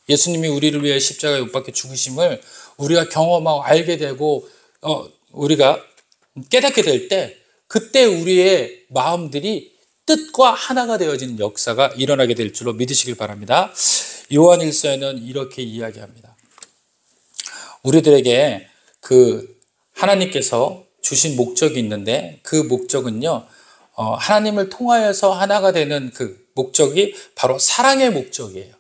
예수님이 우리를 위해 십자가에 못 박혀 죽으심을 우리가 경험하고 알게 되고 우리가 깨닫게 될 때, 그때 우리의 마음들이 뜻과 하나가 되어지는 역사가 일어나게 될 줄로 믿으시길 바랍니다. 요한일서에는 이렇게 이야기합니다. 우리들에게 하나님께서 주신 목적이 있는데 그 목적은요, 하나님을 통하여서 하나가 되는 그 목적이 바로 사랑의 목적이에요.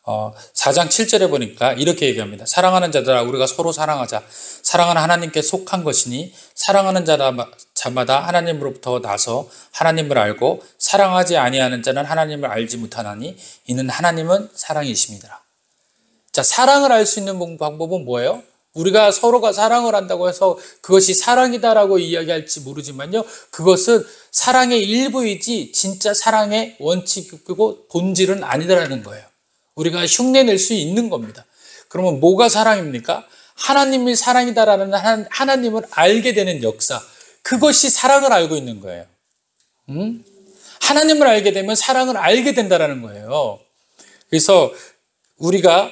4장 7절에 보니까 이렇게 얘기합니다. 사랑하는 자들아 우리가 서로 사랑하자. 사랑은 하나님께 속한 것이니 사랑하는 자마다 하나님으로부터 나서 하나님을 알고 사랑하지 아니하는 자는 하나님을 알지 못하나니 이는 하나님은 사랑이십니다. 자, 사랑을 알 수 있는 방법은 뭐예요? 우리가 서로가 사랑을 한다고 해서 그것이 사랑이다라고 이야기할지 모르지만요. 그것은 사랑의 일부이지 진짜 사랑의 원칙이고 본질은 아니다라는 거예요. 우리가 흉내낼 수 있는 겁니다. 그러면 뭐가 사랑입니까? 하나님이 사랑이다라는 하나님을 알게 되는 역사. 그것이 사랑을 알고 있는 거예요. 하나님을 알게 되면 사랑을 알게 된다라는 거예요. 그래서 우리가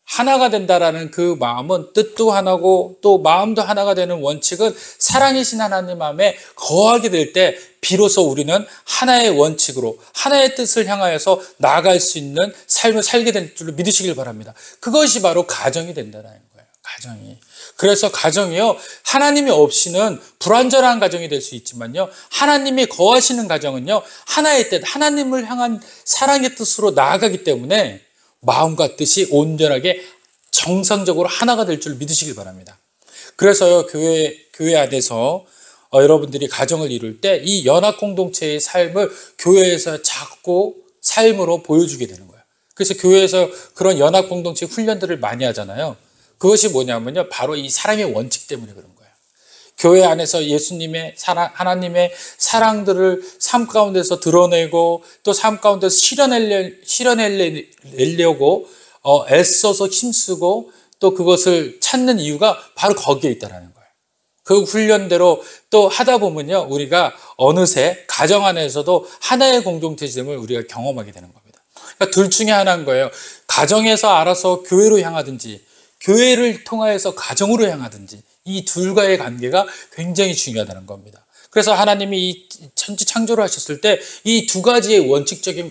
하나가 된다라는 그 마음은 뜻도 하나고 또 마음도 하나가 되는 원칙은 사랑이신 하나님 마음에 거하게 될 때 비로소 우리는 하나의 원칙으로 하나의 뜻을 향하여서 나아갈 수 있는 삶을 살게 될 줄로 믿으시길 바랍니다. 그것이 바로 가정이 된다는 거예요. 가정이. 그래서 가정이요, 하나님이 없이는 불완전한 가정이 될 수 있지만요, 하나님이 거하시는 가정은요, 하나의 뜻, 하나님을 향한 사랑의 뜻으로 나아가기 때문에 마음과 뜻이 온전하게 정상적으로 하나가 될 줄 믿으시길 바랍니다. 그래서요, 교회 안에서 여러분들이 가정을 이룰 때 이 연합 공동체의 삶을 교회에서 자꾸 삶으로 보여주게 되는 거예요. 그래서 교회에서 그런 연합 공동체 훈련들을 많이 하잖아요. 그것이 뭐냐면요, 바로 이 사랑의 원칙 때문에 그런 거예요. 교회 안에서 예수님의 사랑, 하나님의 사랑들을 삶 가운데서 드러내고 또 삶 가운데서 실현내려고 애써서 힘쓰고 또 그것을 찾는 이유가 바로 거기에 있다는 거예요. 그 훈련대로 또 하다 보면요, 우리가 어느새 가정 안에서도 하나의 공동체됨을 우리가 경험하게 되는 겁니다. 그러니까 둘 중에 하나인 거예요. 가정에서 알아서 교회로 향하든지 교회를 통하여서 가정으로 향하든지 이 둘과의 관계가 굉장히 중요하다는 겁니다. 그래서 하나님이 이 천지 창조를 하셨을 때 이 두 가지의 원칙적인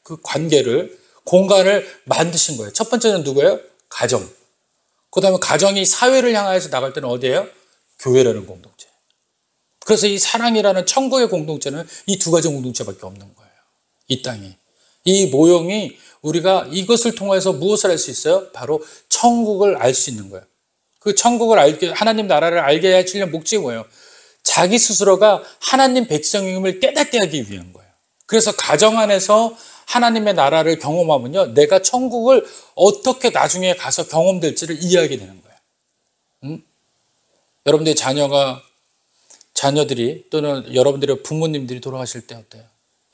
그 관계를, 공간을 만드신 거예요. 첫 번째는 누구예요? 가정. 그 다음에 가정이 사회를 향하여서 나갈 때는 어디예요? 교회라는 공동체. 그래서 이 사랑이라는 천국의 공동체는 이 두 가지 공동체밖에 없는 거예요. 이 땅에. 이 모형이 우리가 이것을 통해서 무엇을 할 수 있어요? 바로 천국을 알 수 있는 거예요. 그 천국을 알게, 하나님 나라를 알게 하시려는 목적이 뭐예요? 자기 스스로가 하나님 백성임을 깨닫게 하기 위한 거예요. 그래서 가정 안에서 하나님의 나라를 경험하면요, 내가 천국을 어떻게 나중에 가서 경험될지를 이해하게 되는 거예요. 여러분들의 자녀들이 또는 여러분들의 부모님들이 돌아가실 때 어때요?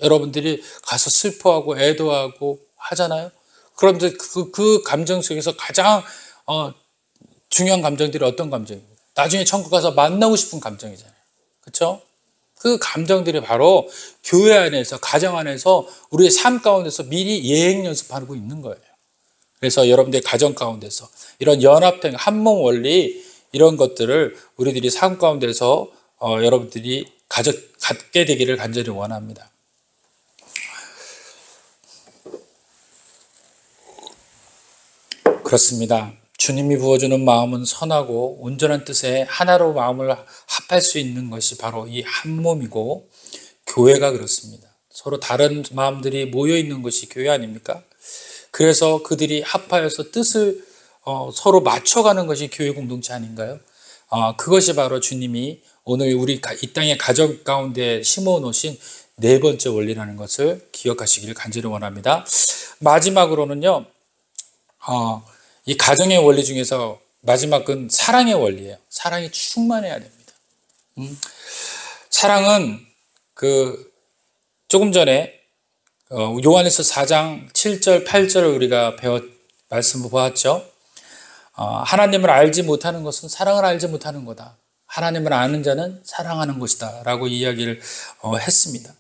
여러분들이 가서 슬퍼하고 애도하고 하잖아요. 그런데 그 감정 속에서 가장 중요한 감정들이 어떤 감정입니까? 나중에 천국 가서 만나고 싶은 감정이잖아요. 그렇죠? 그 감정들이 바로 교회 안에서, 가정 안에서 우리의 삶 가운데서 미리 예행 연습하고 있는 거예요. 그래서 여러분들의 가정 가운데서 이런 연합된 한몸 원리, 이런 것들을 우리들이 삶 가운데서 여러분들이 갖게 되기를 간절히 원합니다. 그렇습니다. 주님이 부어주는 마음은 선하고 온전한 뜻에 하나로 마음을 합할 수 있는 것이 바로 이 한 몸이고, 교회가 그렇습니다. 서로 다른 마음들이 모여 있는 것이 교회 아닙니까? 그래서 그들이 합하여서 뜻을 서로 맞춰가는 것이 교회 공동체 아닌가요? 그것이 바로 주님이 오늘 우리 이 땅의 가정 가운데 심어 놓으신 네 번째 원리라는 것을 기억하시길 간절히 원합니다. 마지막으로는요, 이 가정의 원리 중에서 마지막은 사랑의 원리예요. 사랑이 충만해야 됩니다. 사랑은 조금 전에 요한에서 4장 7절 8절을 우리가 말씀을 보았죠. 하나님을 알지 못하는 것은 사랑을 알지 못하는 거다. 하나님을 아는 자는 사랑하는 것이다 라고 이야기를 했습니다.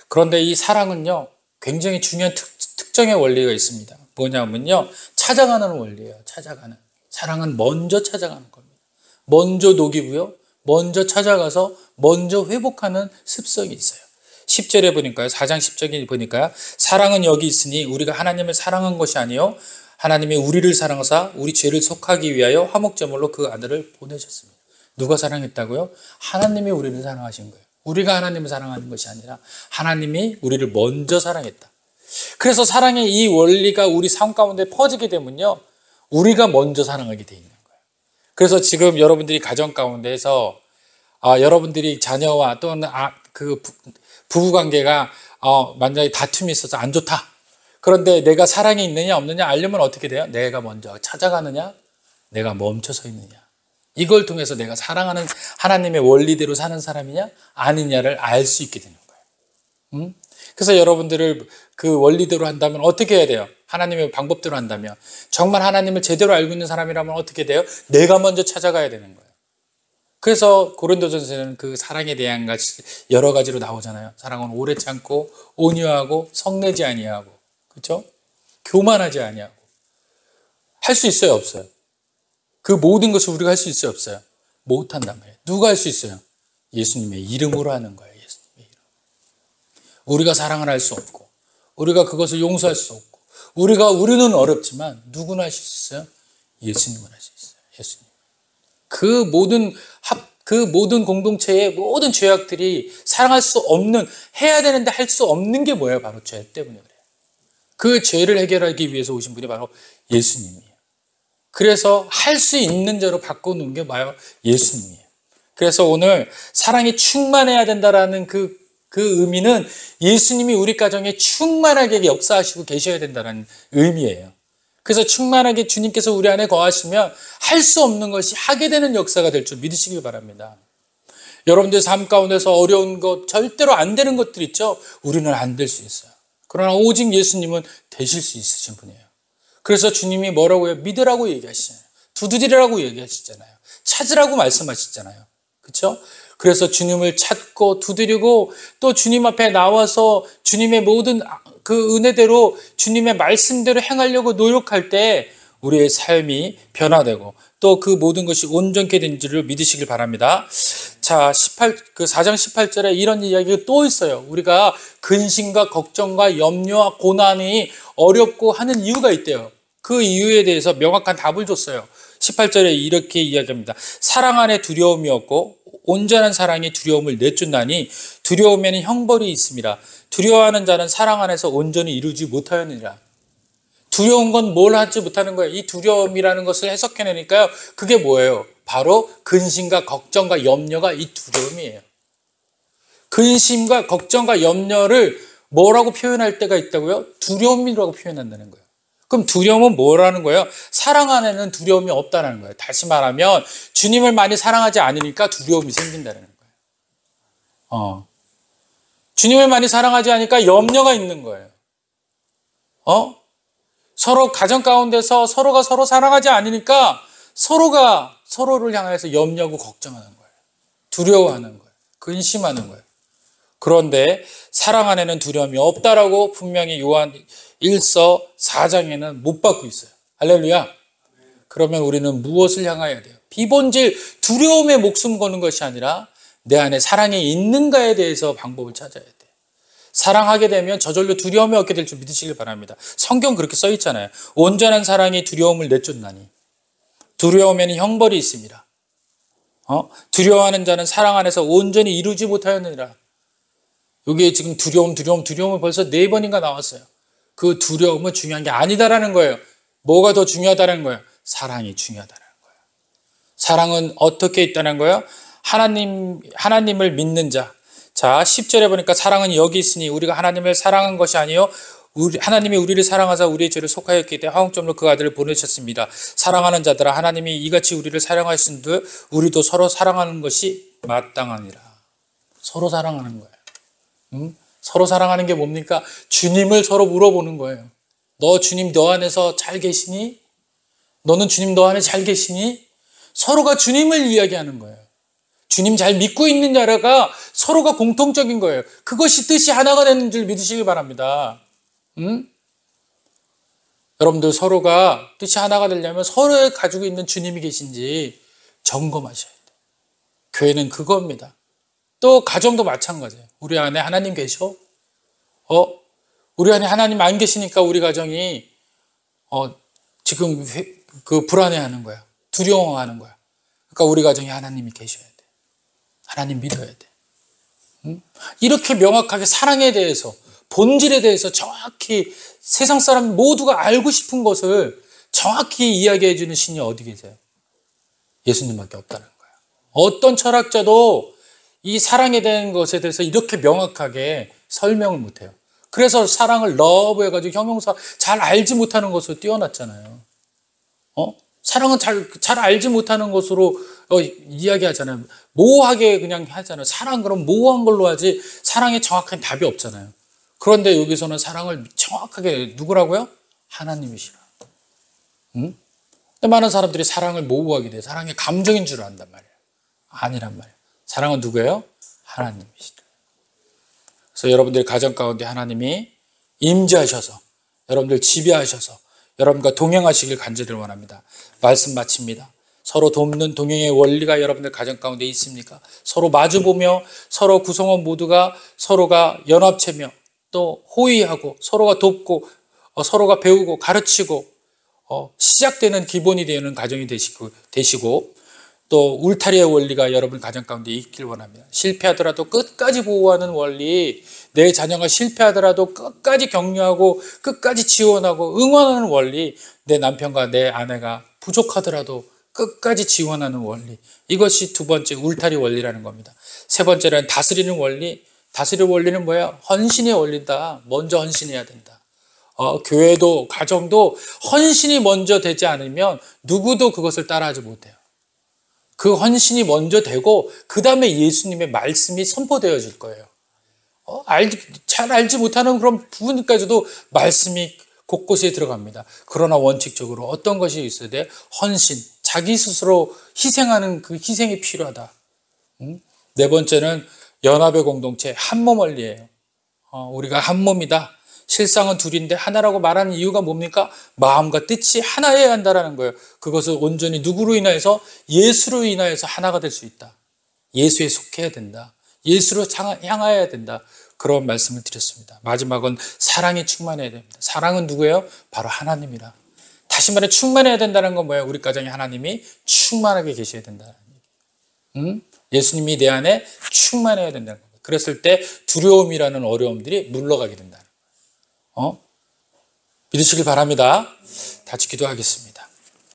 그런데 이 사랑은요, 굉장히 중요한 특정의 원리가 있습니다. 뭐냐면요, 찾아가는 원리예요. 찾아가는. 사랑은 먼저 찾아가는 겁니다. 먼저 녹이고요, 먼저 찾아가서 먼저 회복하는 습성이 있어요. 10절에 보니까요, 4장 10절에 보니까요, 사랑은 여기 있으니 우리가 하나님을 사랑한 것이 아니요 하나님이 우리를 사랑하사 우리 죄를 속하기 위하여 화목제물로 그 아들을 보내셨습니다. 누가 사랑했다고요? 하나님이 우리를 사랑하신 거예요. 우리가 하나님을 사랑하는 것이 아니라 하나님이 우리를 먼저 사랑했다. 그래서 사랑의 이 원리가 우리 삶 가운데 퍼지게 되면요, 우리가 먼저 사랑하게 돼 있는 거예요. 그래서 지금 여러분들이 가정 가운데서 여러분들이 자녀와 또는 부부 관계가 만약에 다툼이 있어서 안 좋다. 그런데 내가 사랑이 있느냐 없느냐 알려면 어떻게 돼요? 내가 먼저 찾아가느냐? 내가 멈춰서 있느냐? 이걸 통해서 내가 사랑하는 하나님의 원리대로 사는 사람이냐 아니냐를 알 수 있게 되는 거예요. 그래서 여러분들을 그 원리대로 한다면 어떻게 해야 돼요? 하나님의 방법대로 한다면, 정말 하나님을 제대로 알고 있는 사람이라면 어떻게 돼요? 내가 먼저 찾아가야 되는 거예요. 그래서 고린도전서에는 그 사랑에 대한 것이 여러 가지로 나오잖아요. 사랑은 오래 참고 온유하고 성내지 아니하고, 그렇죠? 교만하지 아니하고. 할 수 있어요, 없어요? 그 모든 것을 우리가 할 수 있어요, 없어요? 못한단 말이에요. 누가 할 수 있어요? 예수님의 이름으로 하는 거예요. 예수님의 이름. 우리가 사랑을 할 수 없고, 우리가 그것을 용서할 수 없고, 우리는 어렵지만 누구나 할 수 있어요? 예수님은 할 수 있어요. 예수님. 그 모든 공동체의 모든 죄악들이 사랑할 수 없는, 해야 되는데 할 수 없는 게 뭐예요? 바로 죄 때문에 그래요. 그 죄를 해결하기 위해서 오신 분이 바로 예수님이에요. 그래서 할 수 있는 자로 바꿔놓은 게 뭐예요? 예수님이에요. 그래서 오늘 사랑이 충만해야 된다라는 그 의미는 예수님이 우리 가정에 충만하게 역사하시고 계셔야 된다는 의미예요. 그래서 충만하게 주님께서 우리 안에 거하시면 할 수 없는 것이 하게 되는 역사가 될 줄 믿으시길 바랍니다. 여러분들 삶 가운데서 어려운 것, 절대로 안 되는 것들 있죠? 우리는 안 될 수 있어요. 그러나 오직 예수님은 되실 수 있으신 분이에요. 그래서 주님이 뭐라고 해요? 믿으라고 얘기하시잖아요. 두드리라고 얘기하시잖아요. 찾으라고 말씀하시잖아요. 그렇죠? 그래서 주님을 찾고 두드리고 또 주님 앞에 나와서 주님의 모든 그 은혜대로 주님의 말씀대로 행하려고 노력할 때 우리의 삶이 변화되고 또 그 모든 것이 온전케 된 줄을 믿으시길 바랍니다. 자, 4장 18절에 이런 이야기가 또 있어요. 우리가 근심과 걱정과 염려와 고난이 어렵고 하는 이유가 있대요. 그 이유에 대해서 명확한 답을 줬어요. 18절에 이렇게 이야기합니다. 사랑 안에 두려움이 없고 온전한 사랑이 두려움을 내쫓나니 두려움에는 형벌이 있습니다. 두려워하는 자는 사랑 안에서 온전히 이루지 못하였느니라. 두려운 건 뭘 하지 못하는 거예요? 이 두려움이라는 것을 해석해내니까요. 그게 뭐예요? 바로 근심과 걱정과 염려가 이 두려움이에요. 근심과 걱정과 염려를 뭐라고 표현할 때가 있다고요? 두려움이라고 표현한다는 거예요. 그럼 두려움은 뭐라는 거예요? 사랑 안에는 두려움이 없다는 거예요. 다시 말하면 주님을 많이 사랑하지 않으니까 두려움이 생긴다는 거예요. 주님을 많이 사랑하지 않으니까 염려가 있는 거예요. 서로 가정 가운데서 서로가 서로 사랑하지 않으니까 서로가 서로를 향해서 염려하고 걱정하는 거예요. 두려워하는 거예요. 근심하는 거예요. 그런데 사랑 안에는 두려움이 없다라고 분명히 요한 1서 4장에는 못 받고 있어요. 할렐루야. 그러면 우리는 무엇을 향하여야 돼요? 비본질 두려움에 목숨 거는 것이 아니라 내 안에 사랑이 있는가에 대해서 방법을 찾아야 돼요. 사랑하게 되면 저절로 두려움이 없게 될 줄 믿으시길 바랍니다. 성경 그렇게 써 있잖아요. 온전한 사랑이 두려움을 내쫓나니 두려움에는 형벌이 있습니다. 두려워하는 자는 사랑 안에서 온전히 이루지 못하였느니라. 여기에 지금 두려움은 벌써 4번인가 나왔어요. 그 두려움은 중요한 게 아니다라는 거예요. 뭐가 더 중요하다는 거예요? 사랑이 중요하다는 거예요. 사랑은 어떻게 있다는 거예요? 하나님을 믿는 자. 자, 10절에 보니까 사랑은 여기 있으니 우리가 하나님을 사랑한 것이 아니요 하나님이 우리를 사랑하사 우리의 죄를 속하였기 때문에 화목제물로 그 아들을 보내셨습니다. 사랑하는 자들아 하나님이 이같이 우리를 사랑하신 듯 우리도 서로 사랑하는 것이 마땅하니라. 서로 사랑하는 거예요. 서로 사랑하는 게 뭡니까? 주님을 서로 물어보는 거예요. 주님 너 안에서 잘 계시니? 너는 주님 너 안에 잘 계시니? 서로가 주님을 이야기하는 거예요. 주님 잘 믿고 있는 자가 서로가 공통적인 거예요. 그것이 뜻이 하나가 되는 줄 믿으시길 바랍니다. 여러분들 서로가 뜻이 하나가 되려면 서로에 가지고 있는 주님이 계신지 점검하셔야 돼요. 교회는 그겁니다. 또 가정도 마찬가지예요. 우리 안에 하나님 계셔? 우리 안에 하나님 안 계시니까 우리 가정이 지금 불안해하는 거야. 두려워하는 거야. 그러니까 우리 가정에 하나님이 계셔야 돼. 하나님 믿어야 돼. 이렇게 명확하게 사랑에 대해서 본질에 대해서 정확히 세상 사람 모두가 알고 싶은 것을 정확히 이야기해 주는 신이 어디 계세요? 예수님밖에 없다는 거예요. 어떤 철학자도 이 사랑에 대한 것에 대해서 이렇게 명확하게 설명을 못해요. 그래서 사랑을 러브 해가지고 형용사 잘 알지 못하는 것으로 띄워놨잖아요. 사랑은 잘 알지 못하는 것으로 이야기하잖아요. 모호하게 그냥 하잖아요. 사랑 그럼 모호한 걸로 하지 사랑에 정확한 답이 없잖아요. 그런데 여기서는 사랑을 정확하게 누구라고요? 하나님이시라. 응? 근데 많은 사람들이 사랑을 모호하게 돼. 사랑의 감정인 줄 안단 말이에요. 아니란 말이에요. 사랑은 누구예요? 하나님이시라. 그래서 여러분들 가정 가운데 하나님이 임재하셔서 여러분들 지배하셔서 여러분과 동행하시길 간절히 원합니다. 말씀 마칩니다. 서로 돕는 동행의 원리가 여러분들 가정 가운데 있습니까? 서로 마주보며 서로 구성원 모두가 서로가 연합체며 또 호의하고 서로가 돕고 서로가 배우고 가르치고 시작되는 기본이 되는 가정이 되시고 또 울타리의 원리가 여러분 가정 가운데 있길 원합니다. 실패하더라도 끝까지 보호하는 원리, 내 자녀가 실패하더라도 끝까지 격려하고 끝까지 지원하고 응원하는 원리, 내 남편과 내 아내가 부족하더라도 끝까지 지원하는 원리, 이것이 두 번째 울타리 원리라는 겁니다. 세 번째는 다스리는 원리. 다스리는 원리는 뭐야? 헌신의 원리다. 먼저 헌신해야 된다. 교회도 가정도 헌신이 먼저 되지 않으면 누구도 그것을 따라하지 못해요. 그 헌신이 먼저 되고 그 다음에 예수님의 말씀이 선포되어질 거예요. 잘 알지 못하는 그런 부분까지도 말씀이 곳곳에 들어갑니다. 그러나 원칙적으로 어떤 것이 있어야 돼? 헌신, 자기 스스로 희생하는 그 희생이 필요하다. 네 번째는 연합의 공동체, 한몸 원리예요. 우리가 한 몸이다. 실상은 둘인데 하나라고 말하는 이유가 뭡니까? 마음과 뜻이 하나여야 한다는 거예요. 그것을 온전히 누구로 인하여서? 예수로 인하여서 하나가 될 수 있다. 예수에 속해야 된다. 예수로 향하여야 된다. 그런 말씀을 드렸습니다. 마지막은 사랑이 충만해야 됩니다. 사랑은 누구예요? 바로 하나님이라. 다시 말해 충만해야 된다는 건 뭐예요? 우리 가정에 하나님이 충만하게 계셔야 된다는 얘기. 예수님이 내 안에 충만해야 된다는 겁니다. 그랬을 때 두려움이라는 어려움들이 물러가게 된다는 거예요. 믿으시길 바랍니다. 같이 기도하겠습니다.